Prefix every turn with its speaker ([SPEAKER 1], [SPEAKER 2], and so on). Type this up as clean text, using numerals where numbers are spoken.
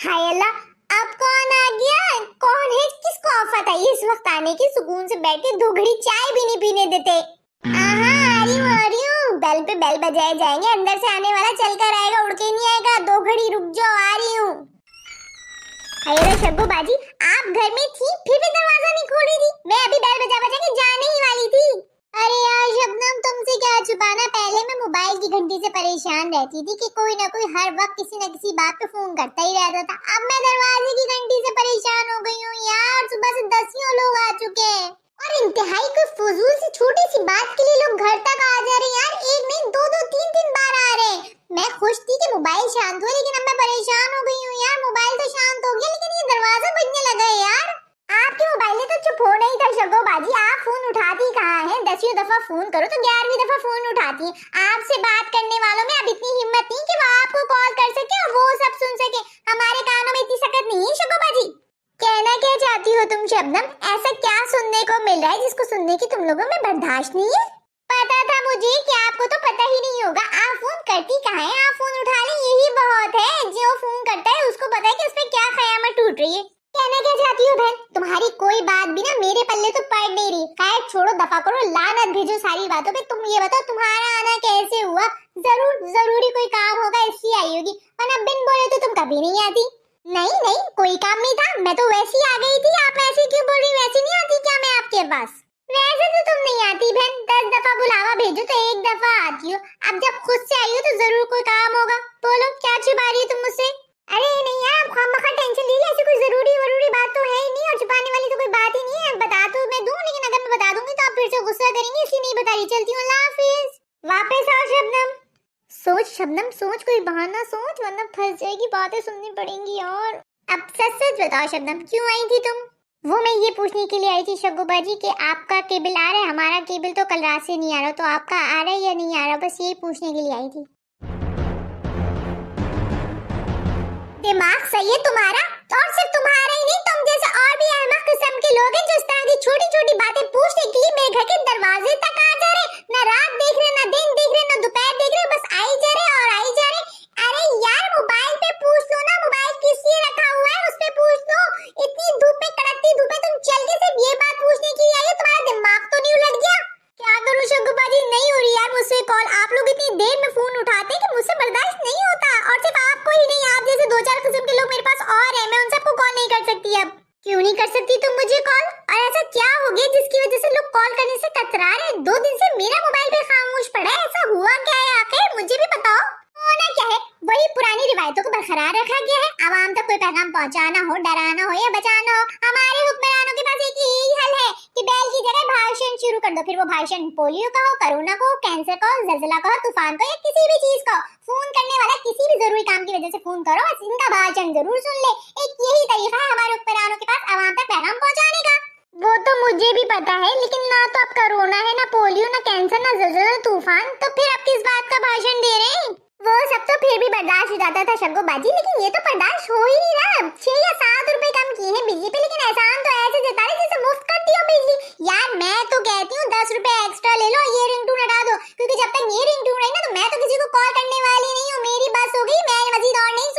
[SPEAKER 1] हाय अल्लाह, अब कौन आ गया? कौन है? किसको आफत आई इस वक्त आने की? सुकून से बैठ के दो घड़ी चाय भी नहीं पीने देते। आहा, आ रही हूँ। बेल पे बेल बजाए जाएंगे, अंदर से आने वाला चल कर आएगा, उड़ के नहीं आएगा। दो घड़ी रुक जाओ, आ रही हूँ। अरे शब्बू बाजी, आप घर में थी फिर भी दरवाजा नहीं खोली थी। मैं अभी बेल बजा बजा के जाने ही वाली थी। अरे यार शबनम, तुमसे क्या छुपाना। पहले मैं मोबाइल की घंटी से परेशान रहती थी कि कोई ना कोई हर वक्त किसी न किसी बात पे फोन करता ही रहता था। अब मैं दरवाजे की घंटी से परेशान हो गई हूँ यार। सुबह से दसियों लोग आ चुके हैं और इंतहाई कोई फजूल सी छोटी सी बात के लिए लोग घर तक आ जा रहे हैं यार। एक नहीं, दो दो तीन तीन बार आ रहे हैं। मैं खुश थी कि मोबाइल शांत हुआ, लेकिन अब मैं परेशान हो गई हूँ यार। मोबाइल तो शांत हो गया, लेकिन ये दरवाजा बजने लगा है यार। आपके मोबाइल ने तो चुप होना ही था शगो बाजी। आप फोन उठाती कहाँ हैं? 10वीं दफा फोन करो तो 11वीं दफा फोन उठाती हैं। आपसे बात करने वालों में अब इतनी हिम्मत नहीं कि वो आपको कॉल कर सके और वो सब सुन सके। हमारे कानों में इतनी सकत नहीं है शगो बाजी। कहना क्या चाहती हो तुम शबनम? ऐसा क्या सुनने को मिल रहा है जिसको सुनने की तुम लोगों में बर्दाश्त नहीं है? पता था मुझे कि आपको तो पता ही नहीं होगा। आप फोन करती कहाँ हैं? आप फोन उठा लें, यही बहुत है। जो फोन करता है उसको पता है कि उसपे क्या कयामत टूट रही है। कहना क्या चाहती हो बहन? तुम्हारी कोई बात भी ना मेरे पल्ले तो पड़ नहीं रही। खैर छोड़ो, दफा करो, लानत भेजो सारी बातों पे। तुम ये बताओ तुम्हारा आना कैसे हुआ? जरूरी कोई काम होगा इसलिए आई होगी, वरना बिन बोले तो तुम कभी नहीं आती। नहीं नहीं, कोई काम नहीं था, मैं तो वैसे ही आ गई थी। आप ऐसे क्यों बोल रही? वैसे नहीं आती क्या मैं आपके पास? वैसे तो तुम नहीं आती बहन। 10 दफा बुलावा भेजो तो एक दफा आती हो। अब जब खुद से आई हो तो जरूर कोई काम होगा। बोलो, क्या छुपा रही हो तुम मुझसे? अरे नहीं यार, आप खामखा टेंशन ले रही। ऐसी कोई जरूरी बात तो है ही नहीं और छुपाने वाली तो कोई बात ही नहीं है। बता तो मैं दूं, लेकिन अगर मैं बता दूंगी तो आप फिर से गुस्सा करेंगे, इसलिए नहीं बता रही। चलती हूँ, अल्लाह हाफिज। वापस आओ शबनम। सोच शबनम सोच, कोई बहाना सोच, वरना फंस जाएगी। बातें सुननी पड़ेंगी। और अब सच सच बताओ शबनम, क्यों आई थी तुम? वो मैं ये पूछने के लिए आई थी शगुबा जी कि आपका केबल आ रहा है। हमारा केबल तो कल रात से नहीं आ रहा, तो आपका आ रहा है या नहीं आ रहा, बस ये पूछने के लिए आई थी। दिमाग सही है तुम्हारा? और सिर्फ तुम्हारा ही नहीं, तुम जैसे और भी अहमक किस्म के लोग हैं जो इस तरह की छोटी छोटी बातें पूछने के लिए मेरे घर के दरवाजे तक आ जा रहे। ना रात देख रहे, ना दिन देख रहे, ना दोपहर देख रहे, बस आई जा रहे और आई जा रहे। अरे यार, मोबाइल पे पूछ लो ना। मोबाइल किस लिए रखा हुआ है, उस पे पूछ लो। इतनी धूप में, कड़कती धूप में तुम चल के सिर्फ ये बात पूछने के लिए आई हो? तुम्हारा दिमाग तो नहीं उलट गया? क्या करूं शगुबा जी, नहीं हो रही यार मुझसे कॉल। आप लोग इतनी देर में फोन उठाते हैं कि मुझसे बर्दाश्त नहीं होता। और सिर्फ आपको ही नहीं, आप जैसे 2-4 किस्म के लोग मेरे पास और हैं। मैं उन सबको कॉल नहीं कर सकती। अब क्यों नहीं कर सकती तुम मुझे कॉल? और ऐसा क्या हो गया जिसकी वजह से लोग कॉल करने से कतरा रहे हैं? 2 दिन से मेरा मोबाइल पे खामोश पड़ा है। ऐसा हुआ क्या है आखिर? मुझे भी बताओ। होना क्या है, वही पुरानी रिवायतों को बरकरार रखा गया है। आवाम तक कोई पैगाम पहुंचाना हो, डराना हो या बचाना हो, हमारे हुक्मरानों के पास एक ही हल है कि बैल की जगह भाषण शुरू कर दो। फिर वो भाषण पोलियो का हो, कोरोना का हो, कैंसर का हो, जलजला का हो, तूफान का, या किसी भी चीज का। फोन करने वाला किसी भी जरूरी काम की वजह से फोन करो, बस इनका भाषण जरूर सुन ले। एक यही तरीका है हमारे हुक्मरानों के पास आवाम तक पैगाम पहुंचाने का। वो तो मुझे भी पता है, लेकिन ना तो अब कोरोना है, ना पोलियो, ना कैंसर, ना जलजला, तूफान, तो फिर अब किस बात का भाषण दे रहे हैं? वो सब तो फिर भी बर्दाश्त हो जाता था शगो बाजी, लेकिन ये तो बर्दाश्त हो ही नहीं रहा। 6 या 7 रुपए कम किए हैं बिजली पे, लेकिन एहसान तो ऐसे जता रहे जैसे मुफ्त करती हो बिजली। यार मैं तो कहती हूँ 10 रुपए एक्स्ट्रा ले लो, ये रिंगटोन हटा दो, क्योंकि जब तक ये रिंगटोन रही ना तो मैं तो किसी को कॉल करने वाली नहीं हूँ। मेरी बस हो गई, मैं मजीद और नहीं